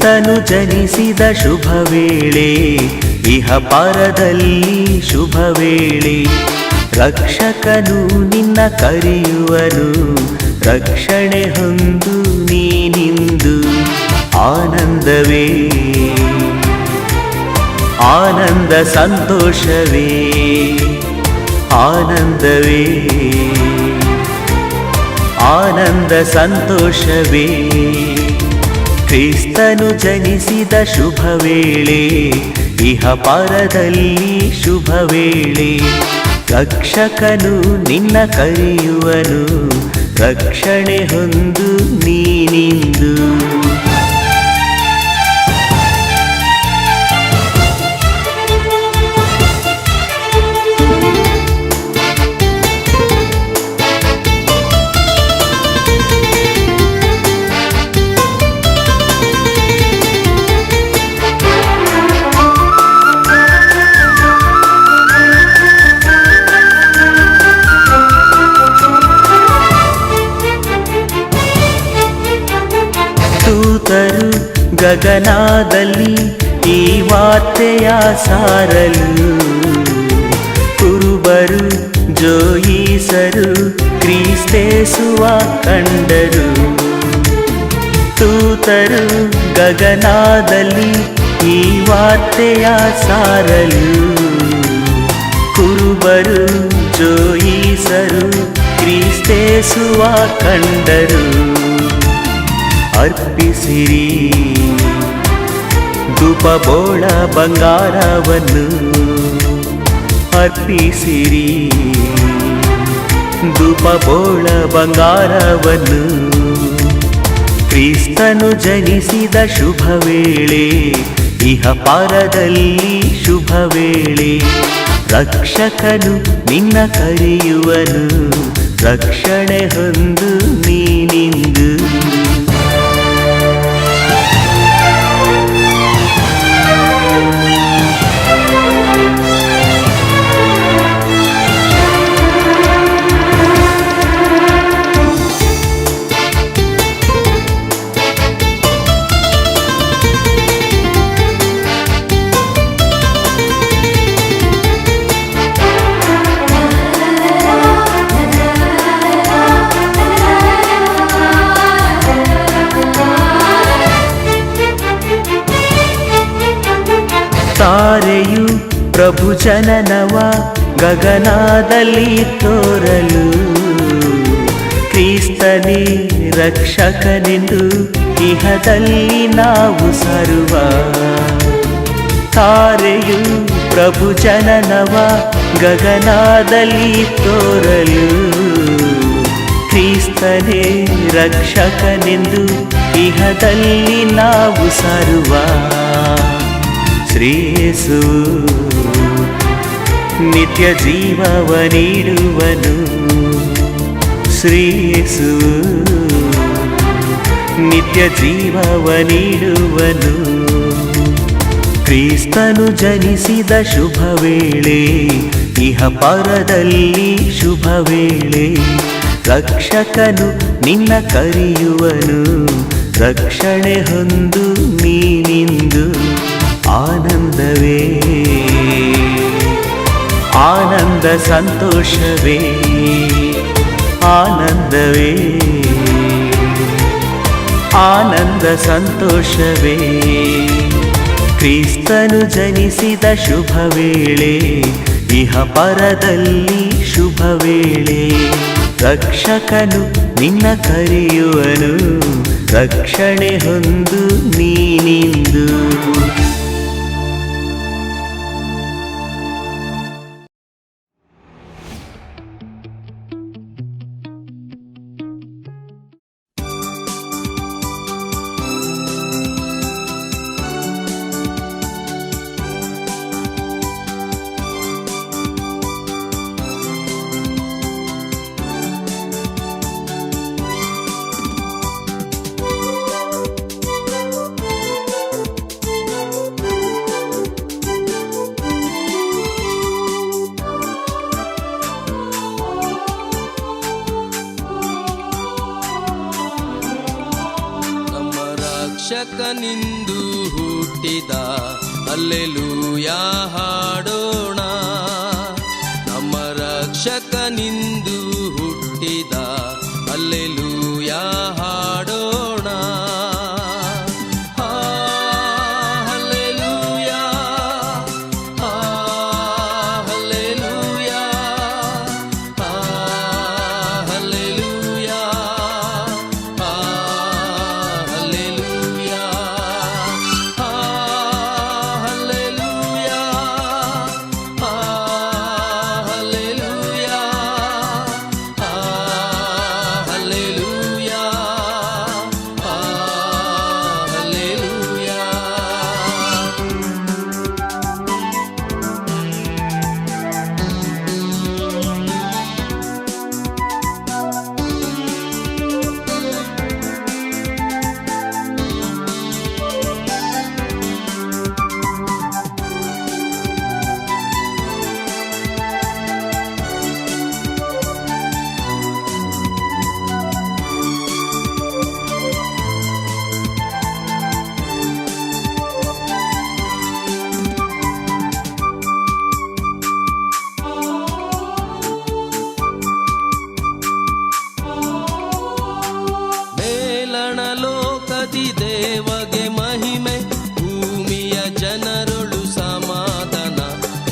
ಕ್ರಿಸ್ತನು ಜನಿಸಿದ ಶುಭ ವೇಳೆ, ಇಹ ಪರದಲ್ಲಿ ಶುಭ ವೇಳೆ. ರಕ್ಷಕನು ನಿನ್ನ ಕರೆಯುವನು, ರಕ್ಷಣೆ ಹೊಂದು ನೀನಿಂದು. ಆನಂದವೇ ಆನಂದ, ಸಂತೋಷವೇ ಆನಂದವೇ ಆನಂದ, ಸಂತೋಷವೇ. ಕ್ರಿಸ್ತನು ಜನಿಸಿದ ಶುಭ ವೇಳೆ, ಇಹ ಪರದಲ್ಲಿ ಶುಭ ವೇಳೆ. ರಕ್ಷಕನು ನಿನ್ನ ಕರೆಯುವನು, ರಕ್ಷಣೆ ಹೊಂದು ನೀನಿಂದು. ದೂತರು ಗಗನದಲ್ಲಿ ಈ ವಾರ್ತೆಯ ಸಾರಲು, ಕುರುಬರು ಜೋಯಿಸರು ಕ್ರಿಸ್ತೇಸುವ ಕಂಡರು. ದೂತರು ಗಗನದಲ್ಲಿ ಈ ವಾರ್ತೆಯ ಸಾರಲು, ಕುರುಬರು ಜೋಯಿಸರು ಕ್ರಿಸ್ತೇಸುವ ಕಂಡರು. ಅರ್ಪಿಸಿರಿ ಧೂಪ ಬೋಳ ಬಂಗಾರವನ್ನು, ಅರ್ಪಿಸಿರಿ ಧೂಪ ಬೋಳ ಬಂಗಾರವನ್ನು. ಕ್ರಿಸ್ತನು ಜನಿಸಿದ ಶುಭ ವೇಳೆ, ಇಹ ಪರದಲ್ಲಿ ಶುಭ ವೇಳೆ. ರಕ್ಷಕನು ನಿನ್ನ ಕರೆಯುವನು, ರಕ್ಷಣೆ ಹೊಂದು ನೀನಿಂದು. ತಾರೆಯು ಪ್ರಭು ಜನನವ ಗಗನದಲ್ಲಿ ತೋರಲು, ಕ್ರಿಸ್ತನೇ ರಕ್ಷಕನೆಂದು ಇಹದಲ್ಲಿ ನಾವು ಸಾರುವ. ತಾರೆಯು ಪ್ರಭು ಜನನವ ಗಗನದಲ್ಲಿ ತೋರಲು, ಕ್ರಿಸ್ತನೇ ರಕ್ಷಕನೆಂದು ಇಹದಲ್ಲಿ ನಾವು ಸಾರುವ. ಶ್ರೀಯೇಸು ನಿತ್ಯ ಜೀವವ ನೀಡುವನು, ಶ್ರೀಯೇಸು ನಿತ್ಯ ಜೀವವ ನೀಡುವನು. ಕ್ರಿಸ್ತನು ಜನಿಸಿದ ಶುಭ ವೇಳೆ, ಇಹ ಪರದಲ್ಲಿ ಶುಭ ವೇಳೆ. ರಕ್ಷಕನು ನಿನ್ನ ಕರೆಯುವನು, ರಕ್ಷಣೆ ಹೊಂದು ನೀನಿಂದು. ಆನಂದವೇ ಆನಂದ, ಸಂತೋಷವೇ ಆನಂದವೇ ಆನಂದ, ಸಂತೋಷವೇ. ಕ್ರಿಸ್ತನು ಜನಿಸಿದ ಶುಭ ವೇಳೆ, ಇಹ ಪರದಲ್ಲಿ ಶುಭ ವೇಳೆ. ರಕ್ಷಕನು ನಿನ್ನ ಕರೆಯುವನು, ರಕ್ಷಣೆ ಹೊಂದು ನೀನಿಂದು. ರಕ್ಷಕನಿಂದು ಹುಟ್ಟಿದ ಹಲ್ಲೆಲೂಯಾ ಹಾಡೋಣ. ನಮ್ಮ ರಕ್ಷಕನಿಂದು ಹುಟ್ಟಿದ ಹಲ್ಲೆಲೂಯಾ ಹಾಡೋಣ. ದೇವಗೆ ಮಹಿಮೆ, ಭೂಮಿಯ ಜನರೊಳು ಸಮಾಧಾನ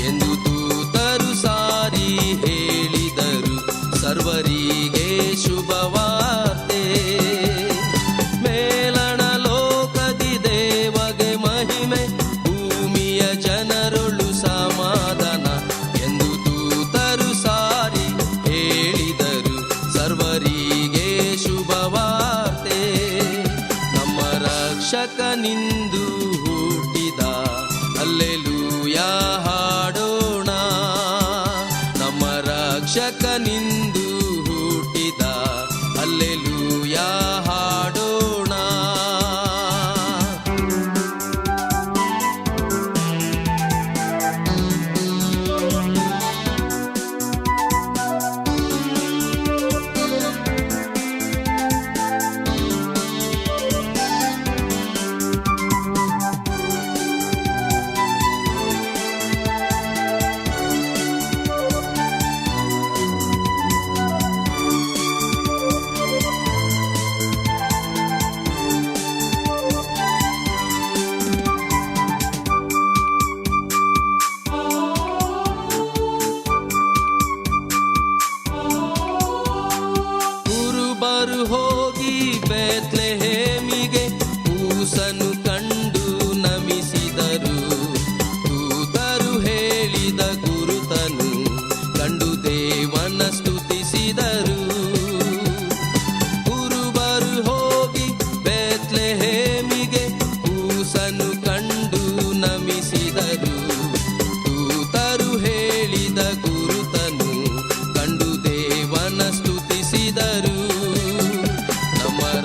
ಎಂದು ದೂತರು ಸಾರಿ ಹೇಳಿದರು, ಸರ್ವರಿಗೆ ಶುಭವಾರ್ತೆ. ಮೇಲಣ ಲೋಕದಿ ದೇವಗೆ ಮಹಿಮೆ, ಭೂಮಿಯ ಜನರೊಳು ಸಮಾಧಾನ ಎಂದು ದೂತರು ಸಾರಿ ಹೇಳಿದರು, ಸರ್ವರಿಗೆ ಶುಭವಾರ್ತೆ. ರಕ್ಷಕನಿಂದು ಹುಟ್ಟಿದ ಹಲ್ಲೆಲೂಯಾ ಹಾಡೋಣ. ನಮ್ಮ ರಕ್ಷಕನಿಂದು ಹುಟ್ಟಿದ ಹಲ್ಲೆಲೂಯಾ ಹಾಡೋಣ. ಹೋಗಿ ಬೇತ್ಲೆಹೇಮಿಗೆ ಕೂಸನು ಕಂಡು ನಮಿಸಿದರು, ದೂತರು ಹೇಳಿದ ಗುರುತನು ಕಂಡು ದೇವನ ಸ್ತುತಿಸಿದರು. ಕುರುಬರು ಹೋಗಿ ಬೇತ್ಲೆಹೇಮಿಗೆ ಕೂಸನು ಕಂಡು ನಮಿಸಿದರು, ದೂತರು ಹೇಳಿದ ಗುರುತನು ಕಂಡು ದೇವನ ಸ್ತುತಿಸಿದರು.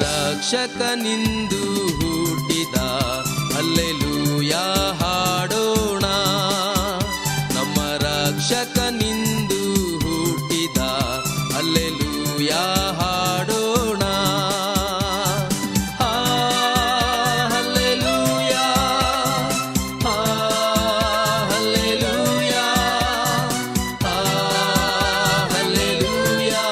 ರಕ್ಷಕನಿಂದು ಹುಟ್ಟಿದ ಹಲ್ಲೆಲೂಯಾ ಹಾಡೋಣ. ನಮ್ಮ ರಕ್ಷಕನಿಂದು ಹುಟ್ಟಿದ ಹಲ್ಲೆಲೂಯಾ ಹಾಡೋಣ. Hallelujah, hallelujah, hallelujah,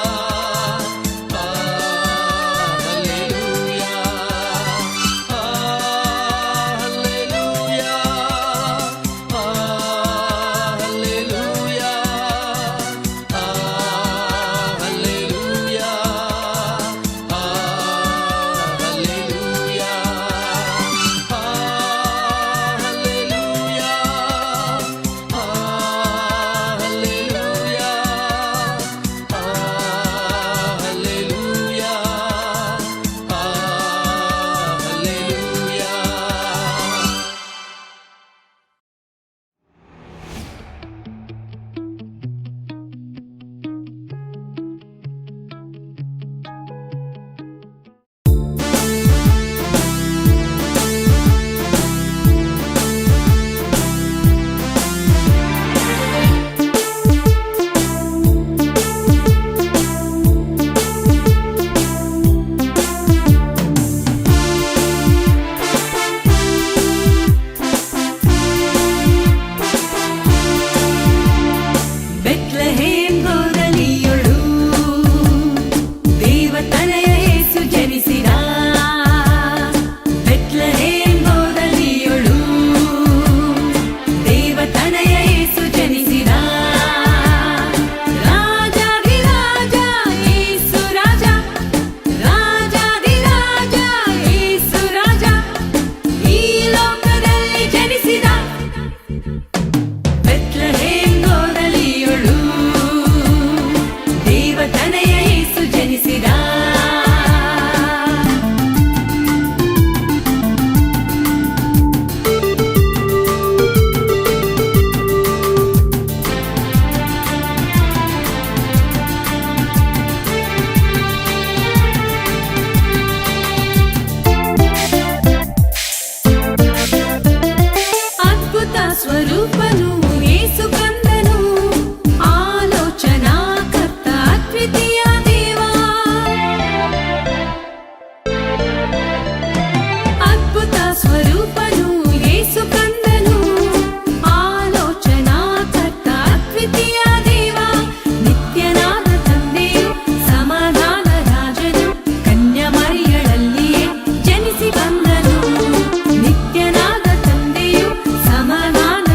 hallelujah. ಸ್ವರೂಪನು ಯೇಸು ಕಂದನು ಆಲೋಚನಾ ಕರ್ತ ಅದ್ವಿತೀಯ ದೇವ ಅದ್ಭುತ ಸ್ವರೂಪನು ಯೇಸು ಕಂದನು ಆಲೋಚನಾ ಕರ್ತ ಅದ್ವಿತೀಯ ದೇವ ನಿತ್ಯನಾದ ತಂದೆಯು ಸಮಾಧಾನ ರಾಜನು ಕನ್ಯಾ ಮರಿಯಳಲ್ಲಿಯೇ ಜನಿಸಿ ಬಂದನು ನಿತ್ಯನಾದ ತಂದೆಯು ಸಮಾಧಾನ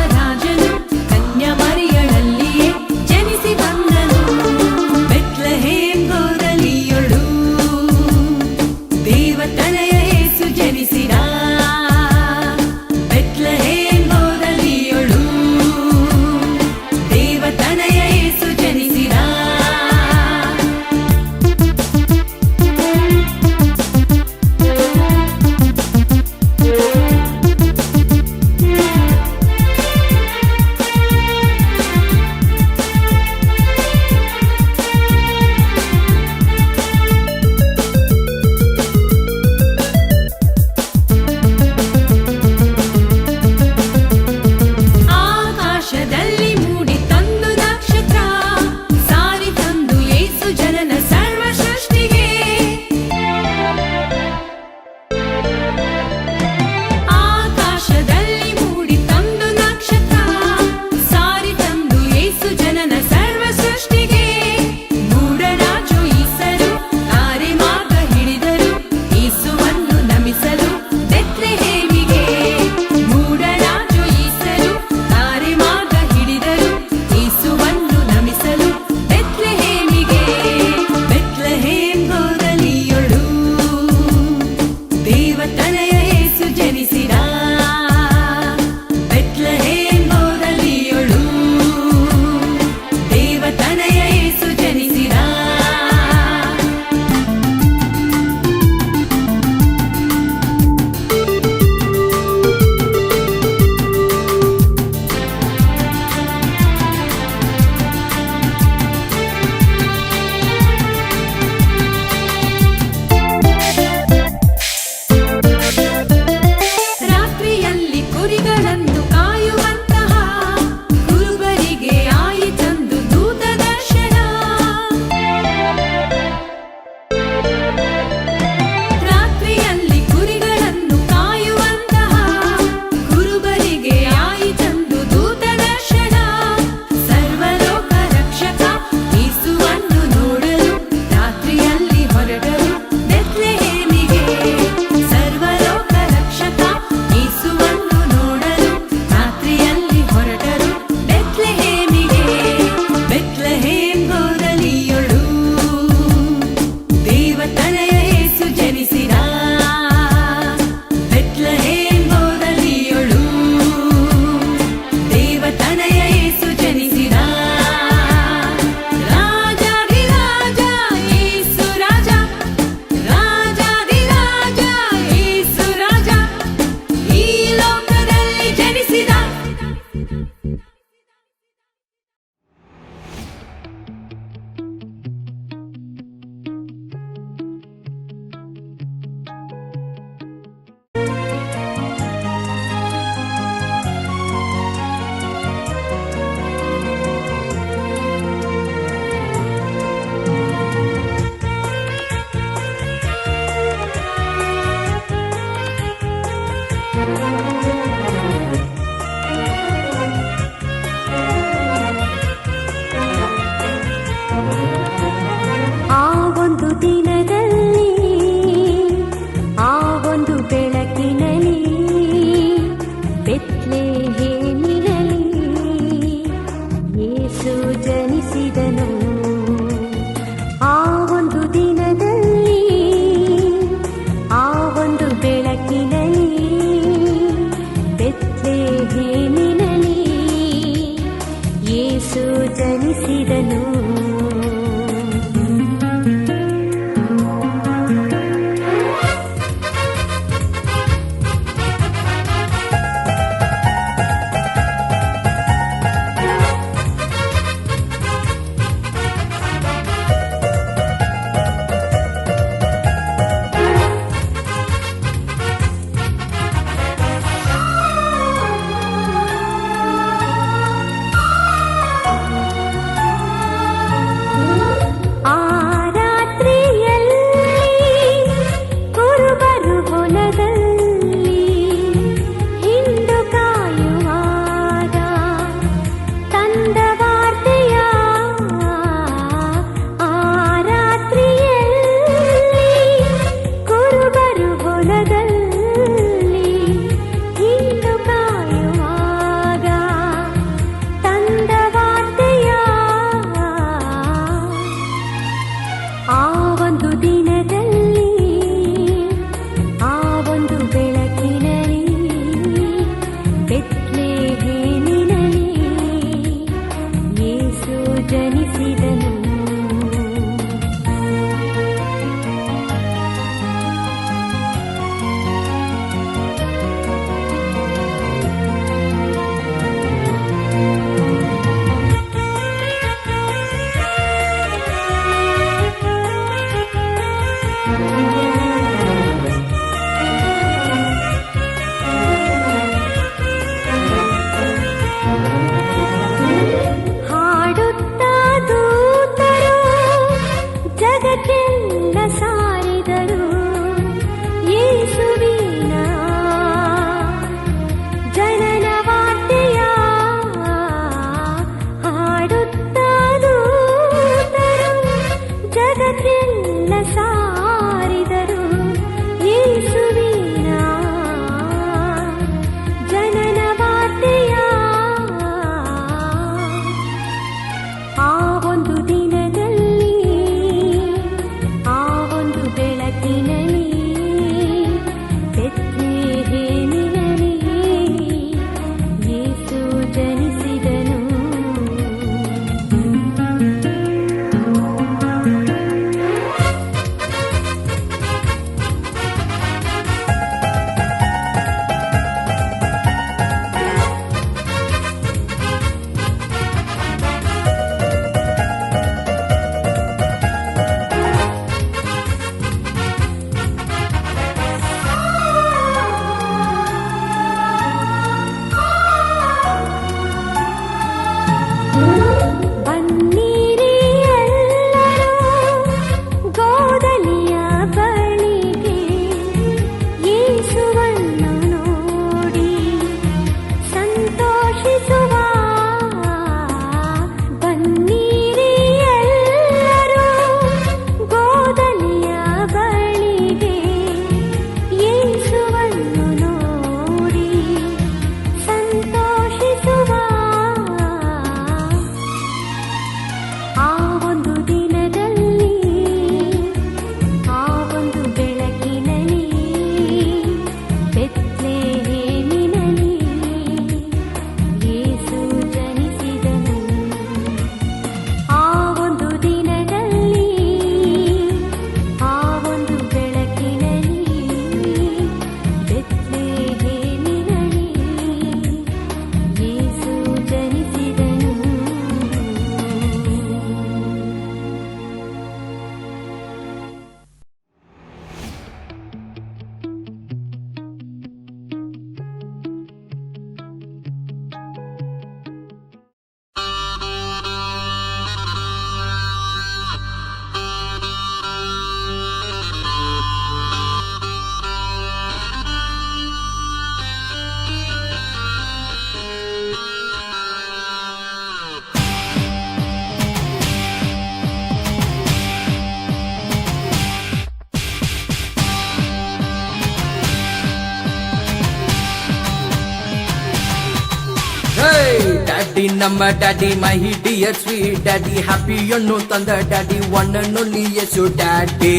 ಡ್ಯಾಡಿ ನಮ್ಮ daddy my dear sweet daddy ಹ್ಯಾಪಿಯನ್ನು ತಂದ ಡ್ಯಾಡಿ ಒನ್ ಅಂಡ್ ಓನ್ಲಿ ಯೇಸು ಡ್ಯಾಡಿ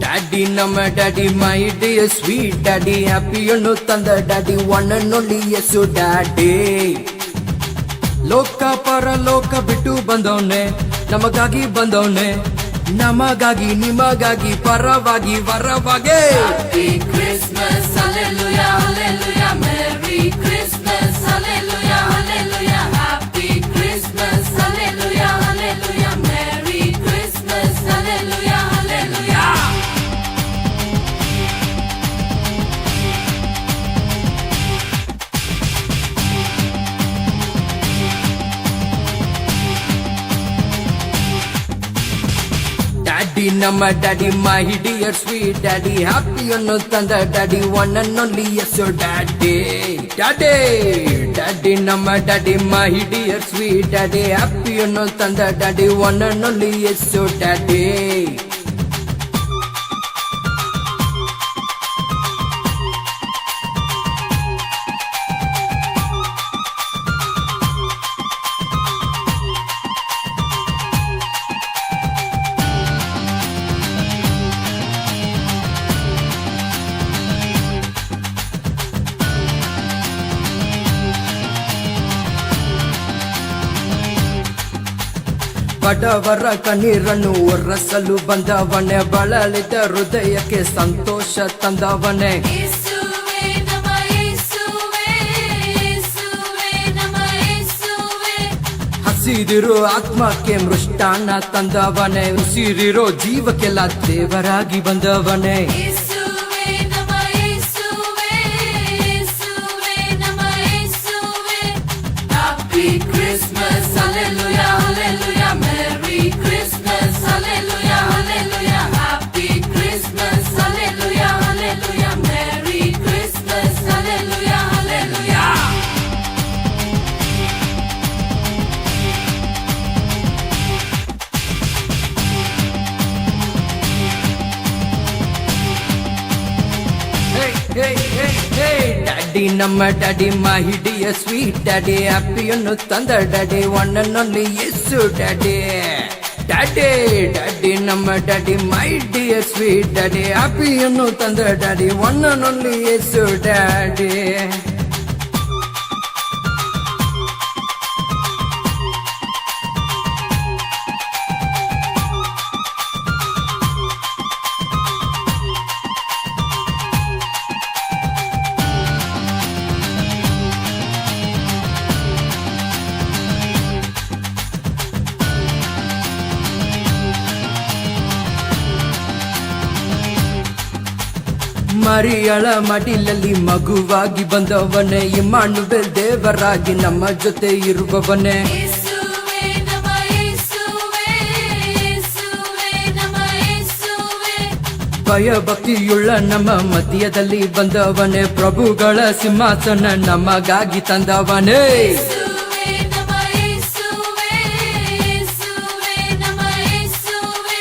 ಡ್ಯಾಡಿ ನಮ್ಮ daddy my dear sweet daddy ಹ್ಯಾಪಿಯನ್ನು ತಂದ ಡ್ಯಾಡಿ ಒನ್ ಅಂಡ್ ಓನ್ಲಿ ಯೇಸು ಡ್ಯಾಡಿ ಲೋಕ ಪರಲೋಕ ಬಿಟ್ಟು ಬಂದವನೆ ನಮಗಾಗಿ ಬಂದವನೆ ನಮಗಾಗಿ ನಿಮಗಾಗಿ ಪರವಾಗಿ ವರವಾಗಿ Happy Christmas, hallelujah, hallelujah, Merry Christmas, hallelujah, hallelujah, Happy Christmas, hallelujah, hallelujah, Merry Christmas, hallelujah, hallelujah. Daddy ನಮ್ಮ daddy my dear sweet daddy ಹ್ಯಾಪಿಯನ್ನು ತಂದ ಡ್ಯಾಡಿ ಒನ್ ಅಂಡ್ ಓನ್ಲಿ ಯೇಸು ಡ್ಯಾಡಿ ಡ್ಯಾಡಿ ಡ್ಯಾಡಿ ನಮ್ಮ daddy my dear sweet daddy ಹ್ಯಾಪಿಯನ್ನು ತಂದ daddy one and only ಯೇಸು daddy ಬಡವರ ಕಣ್ಣೀರನ್ನು ಒರೆಸಲು ಬಂದವನೇ ಬಳಲಿದ ಹೃದಯಕ್ಕೆ ಸಂತೋಷ ತಂದವನೇ ಯೇಸುವೇ ನಮ ಯೇಸುವೇ ಯೇಸುವೇ ನಮ ಯೇಸುವೇ ಹಸಿದಿರೋ ಆತ್ಮಕ್ಕೆ ಮೃಷ್ಟಾನ್ನ ತಂದವನೇ ಉಸಿರಿರೋ ಜೀವಕ್ಕೆಲ್ಲ ದೇವರಾಗಿ ಬಂದವನೇ ಯೇಸುವೇ ನಮ ಯೇಸುವೇ ಯೇಸುವೇ ನಮ ಯೇಸುವೇ Happy Christmas, hallelujah, hallelujah, Merry Christmas, hallelujah, hallelujah, Happy Christmas, hallelujah, hallelujah, Merry Christmas, hallelujah, hallelujah. Daddy ನಮ್ಮ daddy my dear sweet daddy ಹ್ಯಾಪಿಯನ್ನು ತಂದ ಡ್ಯಾಡಿ ಒನ್ ಅಂಡ್ ಓನ್ಲಿ ಯೇಸು ಡ್ಯಾಡಿ ಡ್ಯಾಡಿ ಡ್ಯಾಡಿ ನಮ್ಮ daddy my dear sweet daddy ಹ್ಯಾಪಿಯನ್ನು ತಂದ daddy one and only ಯೇಸು daddy ಮರಿಯಳ ಮಡಿಲಲ್ಲಿ ಮಗುವಾಗಿ ಬಂದವನೇ ಇಮ್ಮಾನುವೇಲ್ ದೇವರಾಗಿ ನಮ್ಮ ಜೊತೆ ಇರುವವನೇ ಯೇಸುವೇ ನಮ ಯೇಸುವೇ ಯೇಸುವೇ ನಮ ಯೇಸುವೇ ಭಯ ಭಕ್ತಿಯುಳ್ಳ ನಮ್ಮ ಮಧ್ಯದಲ್ಲಿ ಬಂದವನೇ ಪ್ರಭುಗಳ ಸಿಂಹಾಸನ ನಮಗಾಗಿ ತಂದವನೇ ಯೇಸುವೇ ನಮ ಯೇಸುವೇ ಯೇಸುವೇ ನಮ ಯೇಸುವೇ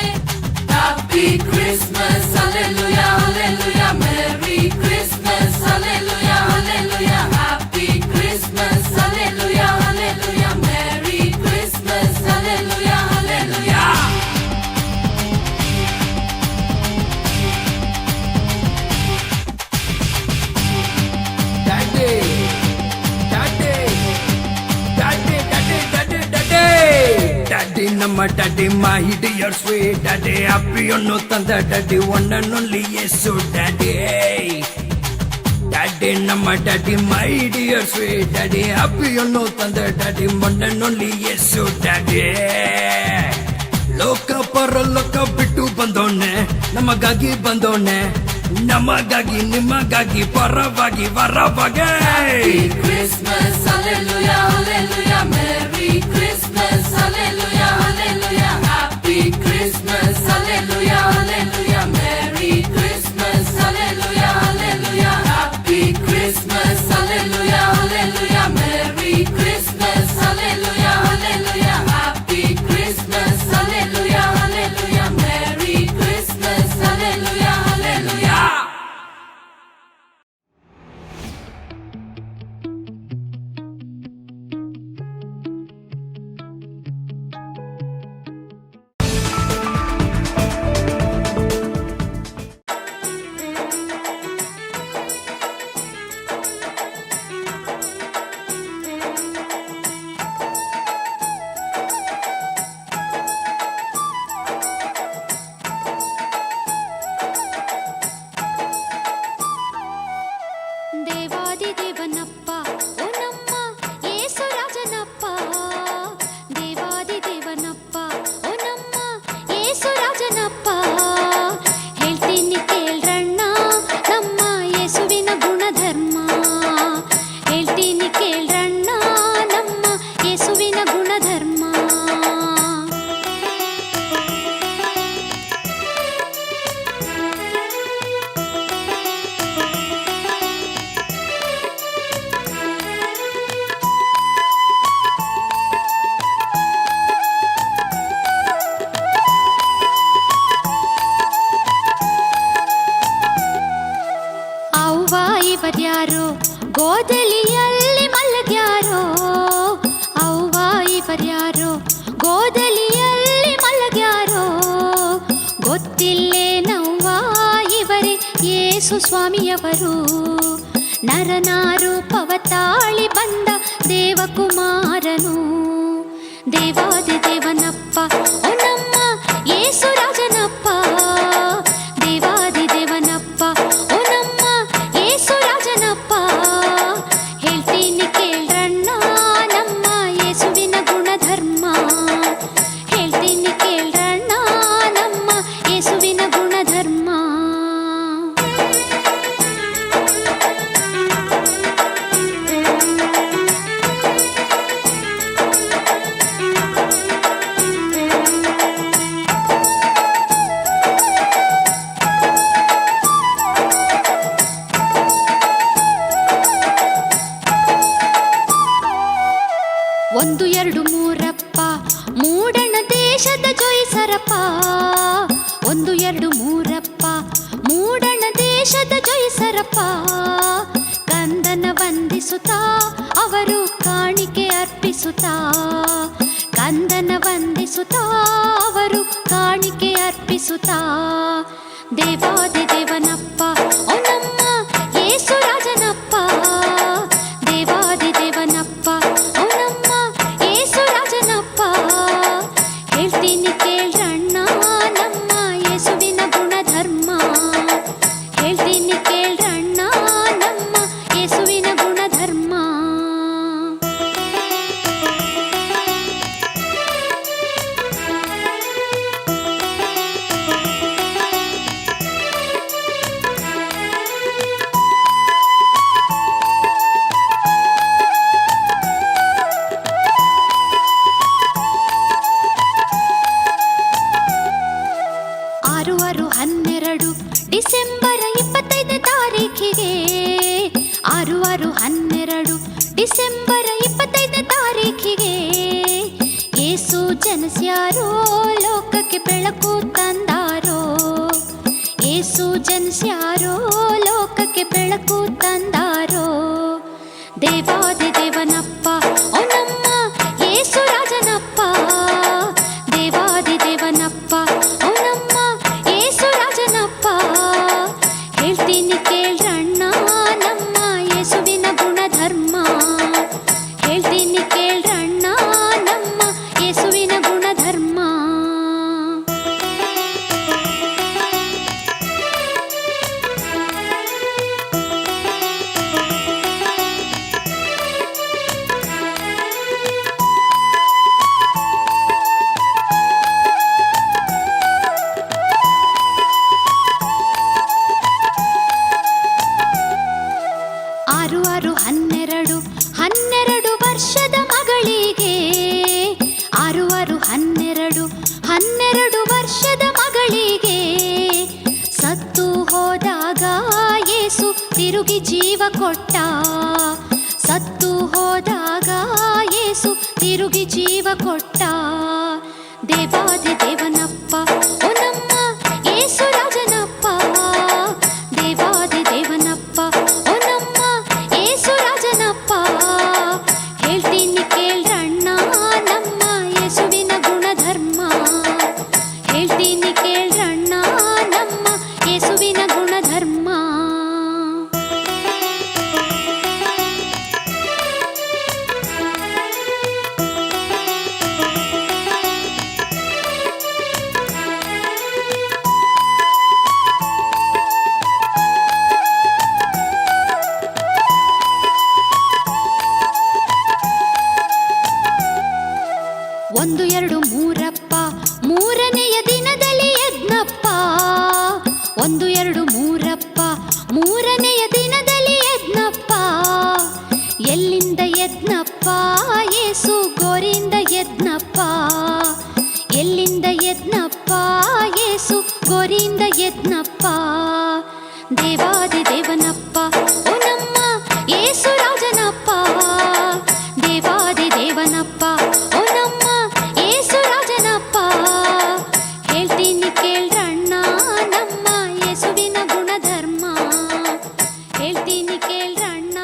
Happy Christmas, hallelujah, hallelujah, Merry Christmas, hallelujah, hallelujah, Happy Christmas, hallelujah, hallelujah, Merry Christmas, hallelujah, hallelujah. Daddy daddy daddy daddy daddy daddy daddy ನಮ್ಮ daddy my dear sweet daddy ಹ್ಯಾಪಿಯನ್ನು ತಂದ ಡ್ಯಾಡಿ ಒನ್ ಅಂಡ್ ಓನ್ಲಿ ಯೇಸು daddy daddy ನಮ್ಮ daddy my dear sweet daddy ಹ್ಯಾಪಿಯನ್ನು ತಂದ daddy one and only ಯೇಸು daddy ಲೋಕ ಪರಲೋಕ ಬಿಟ್ಟು ಬಂದವನೆ ನಮಗಾಗಿ ಬಂದವನೆ ನಮಗಾಗಿ ನಿಮಗಾಗಿ ಪರವಾಗಿ ವರವಾಗಿ Happy Christmas, hallelujah, hallelujah, Merry Christmas, hallelujah, hallelujah, Happy Christmas, hallelujah, hallelujah, Merry Christmas, hallelujah, hallelujah, Happy Christmas, hallelujah, hallelujah, Merry Christmas, hallelujah, hallelujah, Happy Christmas, hallelujah, hallelujah, Merry Christmas, hallelujah, hallelujah. ಗೋದಲಿಯಲ್ಲಿ ಮಲಗ್ಯಾರೋ ಅವ್ವ ಇವರ್ಯಾರೋ, ಗೋದಲಿಯಲ್ಲಿ ಮಲಗ್ಯಾರೋ ಗೊತ್ತಿಲ್ಲೇನವ್ವ ಇವರೇ ಯೇಸು ಸ್ವಾಮಿಯವರು. ನರನಾರೂಪವ ತಾಳಿ ಬಂದ ದೇವಕುಮಾರನು, ದೇವಾದಿ ದೇವನಪ್ಪ ಓ ನಮ್ಮ ಯೇಸು ರಾಜನಪ್ಪ, ದೇವಾದಿ ದೇವನಪ್ಪ ಓ ನಮ್ಮ ಯೇಸು ರಾಜನಪ್ಪ. ಹೇಳ್ತೀನಿ ಕೇಳ್ರಣ್ಣ ನಮ್ಮ ಯೇಸುವಿನ ಗುಣಧರ್ಮ, ಹೇಳ್ತೀನಿ ಕೇಳ್ರಣ್ಣ ನಮ್ಮ ಯೇಸುವಿನ ಗುಣಧರ್ಮ. ಒಂದು ಎರಡು ಮೂರಪ್ಪ ಮೂಡಣ ದೇಶದ ಜೊಯ್ಸರಪ್ಪ, ಒಂದು ಎರಡು ಮೂರಪ್ಪ ಮೂಡಣ ದೇಶದ ಜೊಯ್ಸರಪ್ಪ. ಕಂದನ ವಂದಿಸುತ್ತಾ ಅವರು ಕಾಣಿಕೆ ಅರ್ಪಿಸುತ್ತಾ, ಕಂದನ ವಂದಿಸುತ್ತಾ ಅವರು ಕಾಣಿಕೆ ಅರ್ಪಿಸುತ್ತಾ. ದೇವಾದಿ ದೇವನಪ್ಪ ಓ ನಮ್ಮ ಯೇಸು ರಾಜನಪ್ಪ, ದೇವಾದಿ ದೇವನಪ್ಪ ಓ ನಮ್ಮ ಯೇಸು ರಾಜನಪ್ಪ. ಹೇಳ್ತೀನಿ ಕೇಳ್ರಣ್ಣ ನಮ್ಮ ಯೇಸುವಿನ ಗುಣಧರ್ಮ, ಹೇಳ್ತೀನಿ ಕೇಳ್ರಣ್ಣ ನಮ್ಮ ಯೇಸುವಿನ ಗುಣಧರ್ಮ. ಆರು ಆರು 12 ಡಿಸೆಂಬರ್ 25 ತಾರೀಖಿಗೆ, ಆರು ಆರು 12 ಡಿಸೆಂಬರ್ 25 ತಾರೀಖಿಗೆ ಯೇಸು ಜನಿಸ್ಯಾರೋ ಲೋಕಕ್ಕೆ ಬೆಳಕು ತಂದಾರೋ, ಯೇಸು ಜನಿಸ್ಯಾರೋ ಲೋಕಕ್ಕೆ ಬೆಳಕು ತಂದಾರೋ. ದೇವಾದಿ ದೇವನಪ್ಪ ಓ ನಮ್ಮ ಯೇಸು ರಾಜನಪ್ಪ, ದೇವಾದಿ ದೇವನಪ್ಪ ಓ ನಮ್ಮ ಯೇಸು ರಾಜನಪ್ಪ. ಹೇಳ್ತೀನಿ ಕೇಳ್ರಣ್ಣ ನಮ್ಮ ಯೇಸುವಿನ ಗುಣಧರ್ಮ, ಹೇಳ್ತೀನಿ ಕೇಳ್ರಣ್ಣ ನಮ್ಮ ಯೇಸುವಿನ ಗುಣಧರ್ಮ. ಆರು ಆರು 12 12 ವರ್ಷದ ಮಗಳಿಗೆ, ಆರು ಆರು 12 12 ವರ್ಷದ ಮಗಳಿಗೆ ಸತ್ತು ಹೋದಾಗ ಯೇಸು ತಿರುಗಿ ಜೀವ ಕೊಟ್ಟ, ಸತ್ತು ಹೋದಾಗ ಯೇಸು ತಿರುಗಿ ಜೀವ ಕೊಟ್ಟ. ದೇವಾದಿ ದೇವನಪ್ಪ ಓ ನಮ್ಮ ಯೇಸು ರಾಜನಪ್ಪ, ದೇವಾದಿ ದೇವನಪ್ಪ ಓ ನಮ್ಮ ಯೇಸು ರಾಜನಪ್ಪ. ಹೇಳ್ತೀನಿ ಕೇಳ್ರಣ್ಣ ನಮ್ಮ ಯೇಸುವಿನ ಗುಣಧರ್ಮ, ಹೇಳ್ತೀನಿ ಕೇಳ್ರಣ್ಣ ನಮ್ಮ ಯೇಸುವಿನ ಗುಣಧರ್ಮ. ಒಂದು ಎರಡು ಮೂರಪ್ಪ ಮೂರನೆಯ ದಿನದಲ್ಲಿ ಯಜ್ಞಪ್ಪ, ಒಂದು ಎರಡು ಮೂರಪ್ಪ ಮೂರನೆಯ ದಿನದಲ್ಲಿ ಯಜ್ಞಪ್ಪ. ಎಲ್ಲಿಂದ ಯಜ್ಞಪ್ಪ ಯೇಸು ಗೋರಿಂದ ಯಜ್ಞಪ್ಪ, ಎಲ್ಲಿಂದ ಯಜ್ಞಪ್ಪ ಯೇಸು ಗೋರಿಂದ ಯಜ್ಞಪ್ಪ. ದೇವಾದಿ ದೇವನಪ್ಪ ಓ ನಮ್ಮ ಯೇಸು ರಾಜನಪ್ಪ, ದೇವಾದಿ ದೇವನಪ್ಪ ಓ ನಮ್ಮ ಯೇಸು ರಾಜನಪ್ಪ. ಹೇಳ್ತೀನಿ ಕೇಳ್ರಣ್ಣ ನಮ್ಮ ಯೇಸುವಿನ ಗುಣಧರ್ಮ, ಹೇಳ್ತೀನಿ ಕೇಳ್ರಣ್ಣ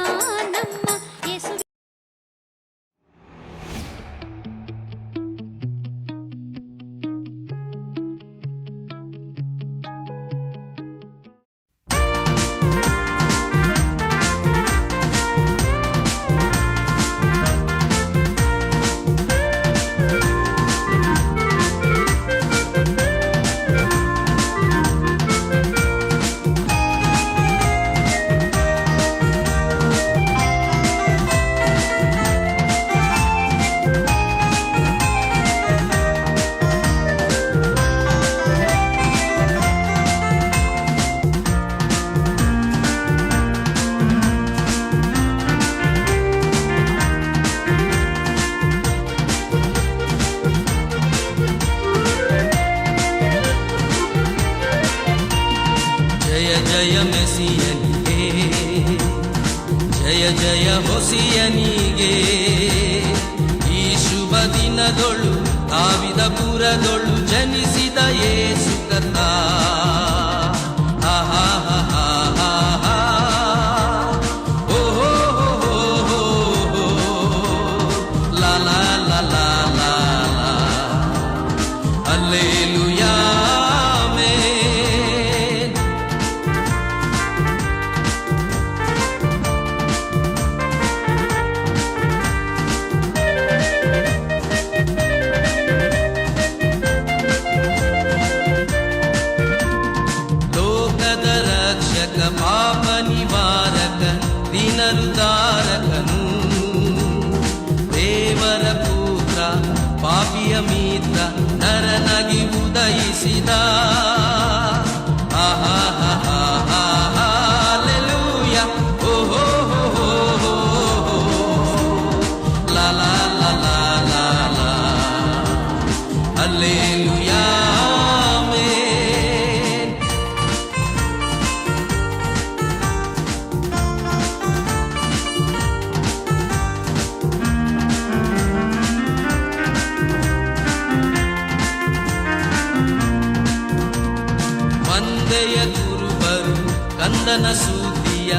ಜಯ ಜಯ ಹೊಸಿಯನಿಗೆ ಈ ಶುಭ ದಿನದೊಳು ದಾವಿದಪುರದೊಳು ಜನಿಸಿದ ಯೇಸು ಕರ್ತ. ಪಾಪ ನಿವಾರಕ ದಿನರುದಾರಕನು ದೇವರ ಪುತ್ರ ಪಾಪಿಯ ಮಿತ್ರ ನರನಾಗಿ ಉದಯಿಸಿದ. ಹಲ್ಲೆಲೂಯ ಓಹೋ ಲಾ ಲಾ ಲಾ ಲಾ ಲಾ ಹಲ್ಲೆಲೂಯ. ಮಂದೆಯ ಕುರುಬರು ಕಂದನ ಸುದ್ದಿಯ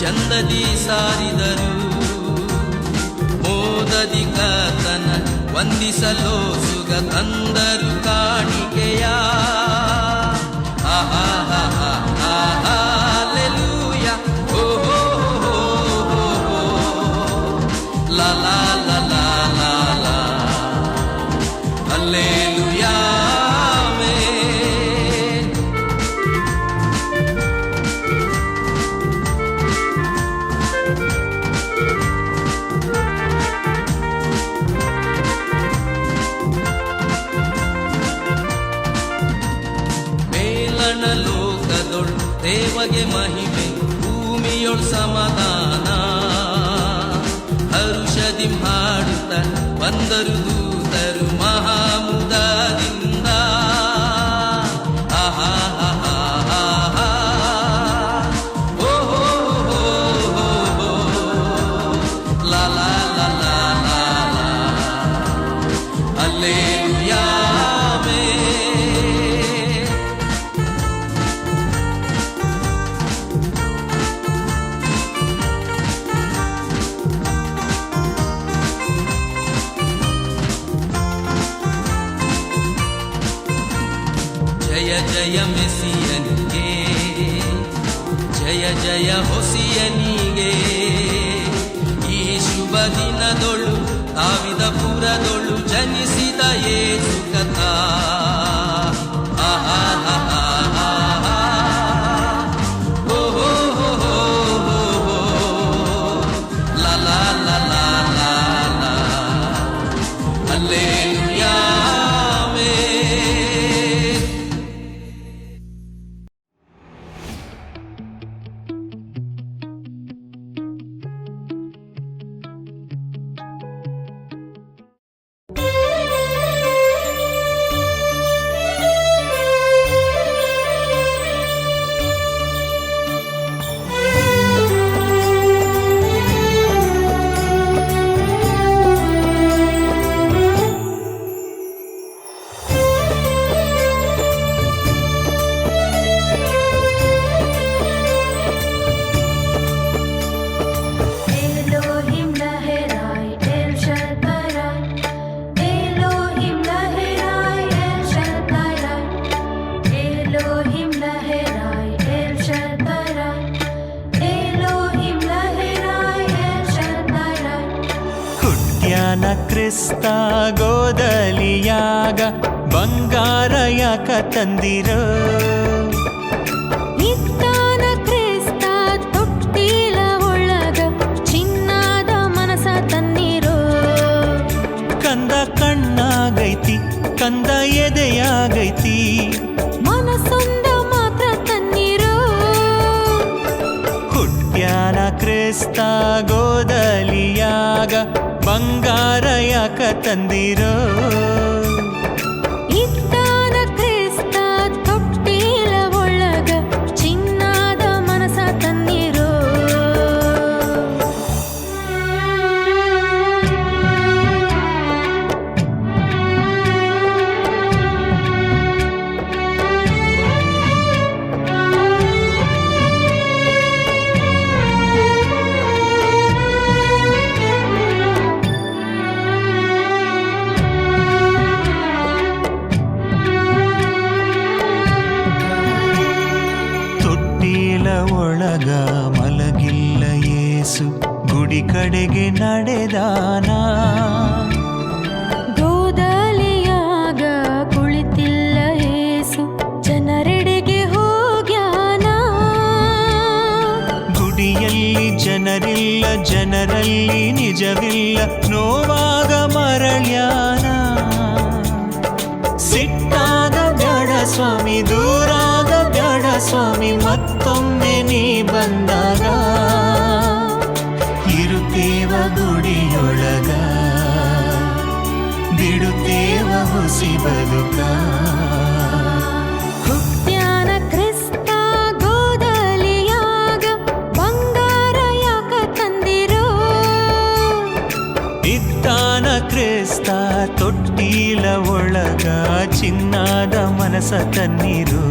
ಚಂದದಿ ಸಾರಿದರು. ಮೋದದಿ ಕರ್ತನ ವಂದಿಸಲೋ ಸುಗ ತಂದರು ಕಾಣಿಕೆಯ. ಹಲ್ಲೆಲೂಯ ಓಹೋ ಲಾ ಲಾ ಲಾ ಲಾ ಲಾ ಹಲ್ಲೆಲೂಯ. ಲೋಕದೊಳ್ ದೇವಗೆ ಮಹಿಮೆ ಭೂಮಿಯೊಳ್ ಸಮಾಧಾನ. ಹರುಷದಿ ಹಾಡುತ್ತ ಬಂದರು ದೂತರು ಮಹಾಮುದದಿಂದ. ಓಹೋ ಲಾ ಲಾ ಲಾ ಲಾ ಲಾ ಹಲ್ಲೆಲೂಯ. ಜಯ ಜಯ ಮೆಸಿಯನಿಗೆ ಜಯ ಜಯ ಹೊಸಿಯನಿಗೆ ಈ ಶುಭ ದಿನದೊಳು ದಾವಿದಪುರದೊಳು ಜನಿಸಿದ ಯೇಸು ಕಥಾ. ಓಹೋ ಲಾ ಲಾ ಲಾ ಲಾ ಲಾ ಹಲ್ಲೆಲೂಯ. ಕ್ರಿಸ್ತ ಗೋದಲಿಯಾಗ ಬಂಗಾರ ಯಾಕ ತಂದಿರೋ. ಇತ್ತಾನ ಕ್ರಿಸ್ತ ತೊಟ್ಟಿಲ ಒಳಗ ಚಿನ್ನದ ಮನಸ ತನ್ನಿರೋ. ಕಂದ ಕಣ್ಣಾಗೈತಿ ಕಂದ ಎದೆಯಾಗೈತಿ ಮನಸೊಂದ ಮಾತ್ರ ತನ್ನಿರೋ. ಹುಟ್ಟ್ಯಾನ ಕ್ರಿಸ್ತ ಗೋದಲಿಯಾಗ ಬಂಗಾರ ಯಾಕ ತಂದಿರೋ. ಇತ್ತಾನ ಕ್ರಿಸ್ತ ತೊಟ್ಟಿಲ ಒಳಗ ಚಿನ್ನದ ಮನಸ ತನ್ನಿರೋ. ಕಡೆಗೆ ನಡೆದಾನ. ಗೋದಲಿಯಾಗ ಕುಳಿತಿಲ್ಲ ಏಸು, ಜನರೆಡೆಗೆ ಹೋಗ್ಯಾನ. ಗುಡಿಯಲ್ಲಿ ಜನರಿಲ್ಲ, ಜನರಲ್ಲಿ ನಿಜವಿಲ್ಲ, ನೋವಾಗ ಮರಳ್ಯಾನ. ಸಿಟ್ಟಾದ ಬ್ಯಾಡ ಸ್ವಾಮಿ, ದೂರಾದ ಬ್ಯಾಡ ಸ್ವಾಮಿ, ಮತ್ತೊಮ್ಮೆ ನೀ ಬಂದಾಗ ಇರುತ್ತೇವ ಗುಡಿಯೊಳಗ, ಬಿಡುತ್ತೇವ ಹುಸಿ ಬದುಕ. ಹುಟ್ಟ್ಯಾನ ಕ್ರಿಸ್ತ ಗೋದಲಿಯಾಗ, ಬಂಗಾರ ಯಾಕ ತಂದಿರೋ? ಇದ್ದಾನ ಕ್ರಿಸ್ತ ತೊಟ್ಟಿಲ ಒಳಗ, ಚಿನ್ನದ ಮನಸ ತನ್ನಿರು.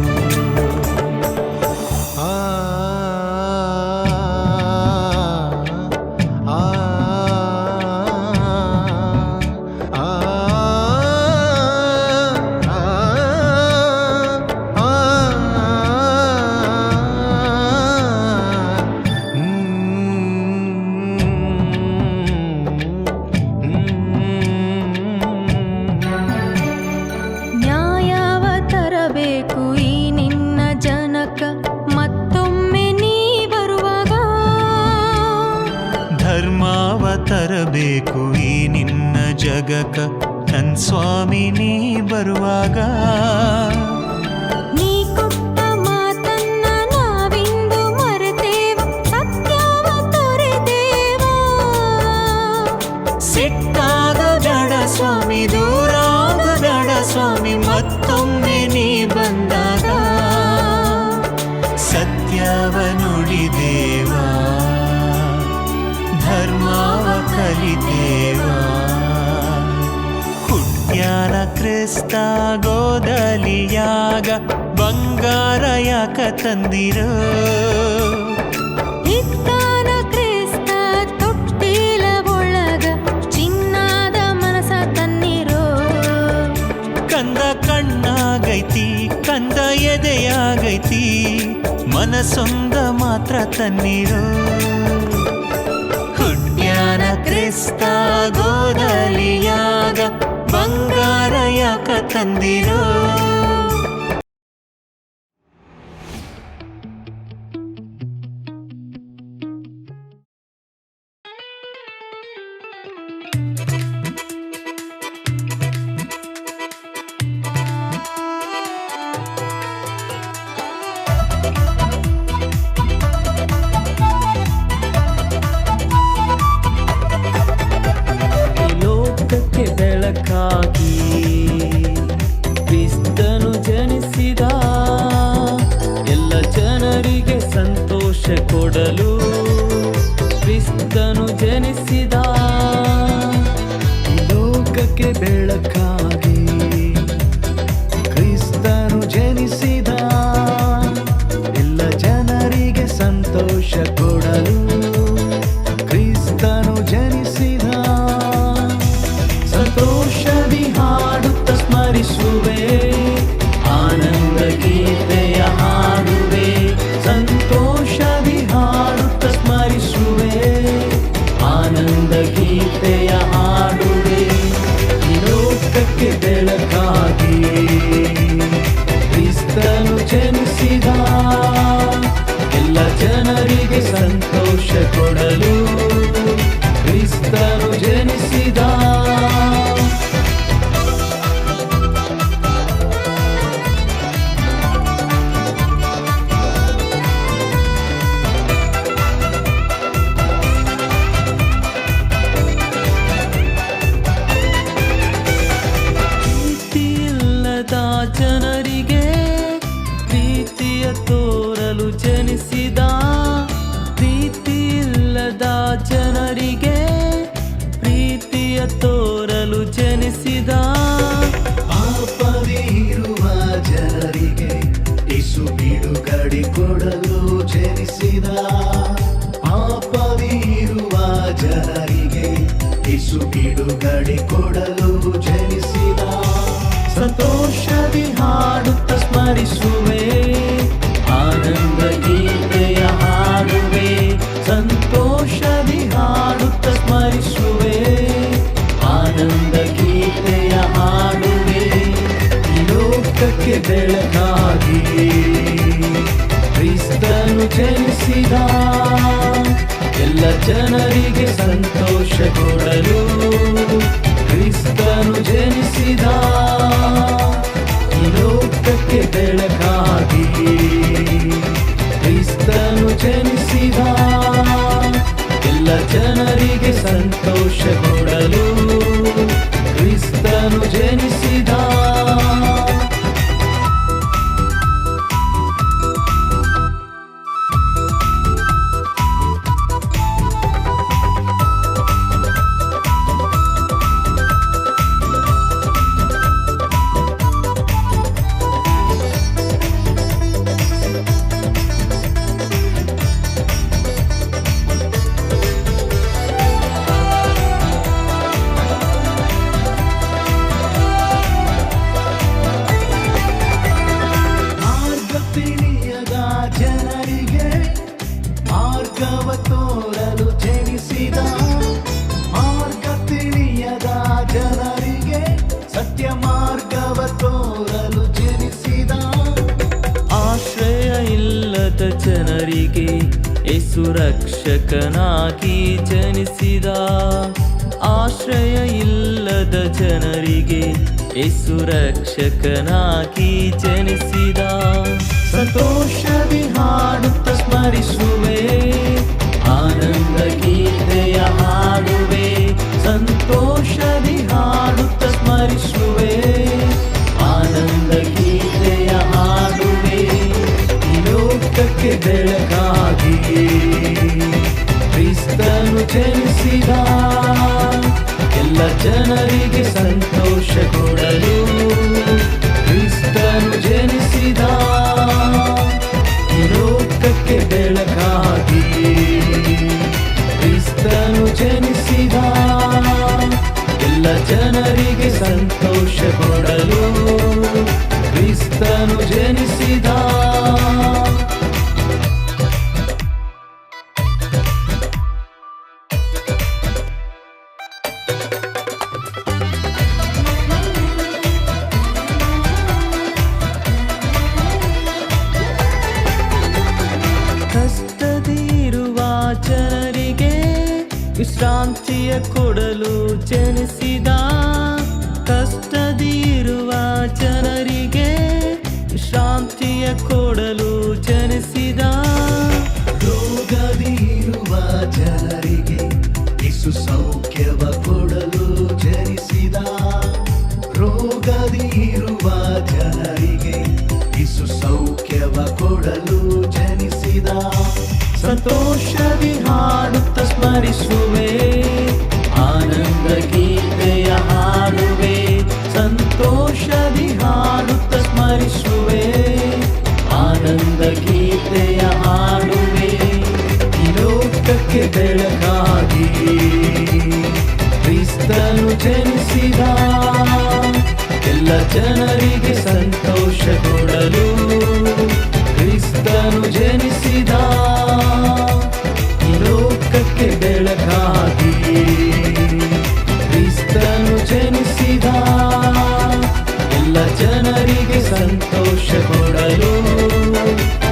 ನ್ಯಾಯವ ತರಬೇಕು ಈ ನಿನ್ನ ಜನಕ, ಮತ್ತೊಮ್ಮೆ ನೀ ಬರುವಾಗ. ಧರ್ಮಾವ ತರಬೇಕು ಈ ನಿನ್ನ ಜಗಕ, ನನ್ ಸ್ವಾಮಿ ನೀ ಬರುವಾಗ. ನೀ ಕೊಟ್ಟ ಮಾತನ್ನ ನಾವಿಂದು ಮರೆತೇವ, ಸತ್ಯವ ತೊರೆದೇವ. ಸಿಟ್ಟಾಗ ಬೇಡ ಸ್ವಾಮಿ, ದೂರಾಗ ಬೇಡ ಸ್ವಾಮಿ, ಮತ್ತೊಮ್ಮೆ ನೀ ಬಂದಾಗ ಸತ್ಯವ ನುಡಿದೇವ, ಧರ್ಮವ ಕಲಿತೇವ. ಹುಟ್ಟ್ಯಾನ ಕ್ರಿಸ್ತ ಗೋದಲಿಯಾಗ, ಬಂಗಾರ ಯಾಕ ತಂದಿರೋ? ಇದ್ದಾನ ಕ್ರಿಸ್ತ ತೊಟ್ಟಿಲ ಒಳಗ, ಚಿನ್ನದ ಮನಸ ತನ್ನಿರೋ. ಕಂದ ಕಣ್ಣಾಗೈತಿ, ಕಂದ ಎದೆಯಾಗೈತಿ, ಮನಸೊಂದ ಮಾತ್ರ ತನ್ನಿರೋ. ಹುಟ್ಟ್ಯಾನ ಕ್ರಿಸ್ತ ಗೋದಲಿಯಾಗ, ಬಂಗಾರ ಯಾಕ ತಂದಿರೋ? ಲೋಕಕ್ಕೆ ಬೆಳಕಾಗಿ ಕ್ರಿಸ್ತನು ಜನಿಸಿದ, ಎಲ್ಲ ಜನರಿಗೆ ಸಂತೋಷ ಕೊಡಲು ಕ್ರಿಸ್ತನು ಜನಿಸಿದ. ಈ ಲೋಕಕ್ಕೆ ಬೆಳಕಾಗಿ ಕ್ರಿಸ್ತನು ಜನಿಸಿದ, ಎಲ್ಲ ಜನರಿಗೆ ಸಂತೋಷ ಕೊಡಲು ಕ್ರಿಸ್ತನು ಜನಿಸಿದ. ಸಂತೋಷದಿ ಹಾಡುತ್ತ ಸ್ಮರಿಸುವೆ, ಆನಂದ ಗೀತೆಯ ಹಾಡುವೆ. ಸಂತೋಷದಿ ಹಾಡುತ್ತ ಸ್ಮರಿಸುವೆ, ಆನಂದ ಗೀತೆಯ ಹಾಡುವೆ. ಈ ಲೋಕಕ್ಕೆ ಬೆಳಕಾಗಿ ಕ್ರಿಸ್ತನು ಜನಿಸಿದ, ಎಲ್ಲ ಜನರಿಗೆ ಸಂತೋಷ ಕೊಡಲು ಕ್ರಿಸ್ತನು ಜನಿಸಿದ. ಪ್ರೀತಿಯಿಲ್ಲದ ಜನರಿಗೆ ಪ್ರೀತಿಯ ತೋರಲು ಜನಿಸಿದ, ಪ್ರೀತಿಯಿಲ್ಲದ ಜನರಿಗೆ ಪ್ರೀತಿಯ ತೋರಲು ಜನಿಸಿದ. ಪಾಪದಿ ಇರುವ ಜನರಿಗೆ ಯೇಸು ಬಿಡುಗಡೆ ಕೊಡಲು ಜನಿಸಿದ. ಪಾಪದಿ ಇರುವ ಜನರಿಗೆ ಯೇಸು ಬಿಡುಗಡೆ ಕೊಡಲು ಜನಿಸಿದ. ಸಂತೋಷದಿ ಹಾಡುತ್ತ ಸ್ಮರಿಸುವೆ, ಆನಂದ ಗೀತೆಯ ಹಾಡುವೆ. ಸಂತೋಷದಿ ಹಾಡುತ್ತ ಬೆಳಕಾಗಿ ಕ್ರಿಸ್ತನು ಜನಿಸಿದ ಎಲ್ಲ ಜನರಿಗೆ ಸಂತೋಷ ಕೊಡಲು ಕ್ರಿಸ್ತನು ಜನಿಸಿದ ಈ ಲೋಕಕ್ಕೆ ಬೆಳಕಾಗಿ ಕ್ರಿಸ್ತನು ಜನಿಸಿದ ಎಲ್ಲ ಜನರಿಗೆ ಸಂತೋಷ ಕೊಡಲು ಕ್ರಿಸ್ತನು ಜನಿಸಿದ ಮಾರ್ಗ ತಿಳಿಯದ ಜನರಿಗೆ ಮಾರ್ಗವ ತೋರಲು ಜನಿಸಿದ ಮಾರ್ಗ ತಿಳಿಯದ ಜನರಿಗೆ ಸತ್ಯ ಮಾರ್ಗವ ತೋರಲು ಜನಿಸಿದ ಆಶ್ರಯ ಇಲ್ಲದ ಜನರಿಗೆ ಯೇಸು ರಕ್ಷಕನಾಗಿ ಜನಿಸಿದ ಆಶ್ರಯ ಇಲ್ಲದ ಜನರಿಗೆ ಯೇಸು ರಕ್ಷಕನಾಗಿ ಜನಿಸಿದ ಸಂತೋಷದಿ ಹಾಡುತ್ತ ಸ್ಮರಿಸುವೆ ಆನಂದ ಗೀತೆಯ ಹಾಡುವೆ ಸಂತೋಷದಿ ಹಾಡುತ್ತ ಸ್ಮರಿಸುವೆ ಆನಂದ ಗೀತೆಯ ಹಾಡುವೆ ಈ ಲೋಕಕ್ಕೆ ಬೆಳಕಾಗಿ ಕ್ರಿಸ್ತನು ಜನಿಸಿದ ಎಲ್ಲ ಜನರಿಗೆ ಸಂತೋಷ ಕೊಡಲು ಕ್ರಿಸ್ತನು ಜನಿಸಿದ ಈ ಲೋಕಕ್ಕೆ ಬೆಳಕಾಗಿ ಕ್ರಿಸ್ತನು ಜನಿಸಿದ ಎಲ್ಲ ಜನರಿಗೆ ಸಂತೋಷ ಕೊಡಲು ಕ್ರಿಸ್ತನು ಜನಿಸಿದ ಕಷ್ಟದಿ ಇರುವ ಜನರಿಗೆ ವಿಶ್ರಾಂತಿಯ ಕೊಡಲು ಜನಿಸಿದ ಕಷ್ಟದಿ ಇರುವ ಜನರಿಗೆ ವಿಶ್ರಾಂತಿಯ ಕೊಡಲು ಜನಿಸಿದ ರೋಗದಿ ಇರುವ ಜನರಿಗೆ ಯೇಸು ಸೌಖ್ಯವ ಕೊಡಲು ಜನಿಸಿದ ರೋಗದಿ ಇರುವ ಜನರಿಗೆ ಯೇಸು ಸೌಖ್ಯವ ಕೊಡಲು ಜನಿಸಿದ ಸಂತೋಷದಿ ಹಾಡುತ್ತ ಸ್ಮರಿಸುವೆ ಆನಂದ ಗೀತೆಯ ಹಾಡುವೆ ಸಂತೋಷದಿ ಹಾಡುತ್ತ ಸ್ಮರಿಸುವೆ ಆನಂದ ಗೀತೆಯ ಹಾಡುವೆ ಈ ಲೋಕಕ್ಕೆ ಬೆಳಕಾಗಿ ಕ್ರಿಸ್ತನು ಜನಿಸಿದ ಎಲ್ಲ ಜನರಿಗೆ ಸಂತೋಷ ಕೊಡಲು ಕ್ರಿಸ್ತನು ಜನಿಸಿದ ಈ ಲೋಕಕ್ಕೆ ಬೆಳಕಾಗಿ ಕ್ರಿಸ್ತನು ಜನಿಸಿದ ಎಲ್ಲ ಜನರಿಗೆ ಸಂತೋಷ ಕೊಡಲು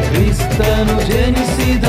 ಕ್ರಿಸ್ತನು ಜನಿಸಿದ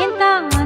ಎಂತ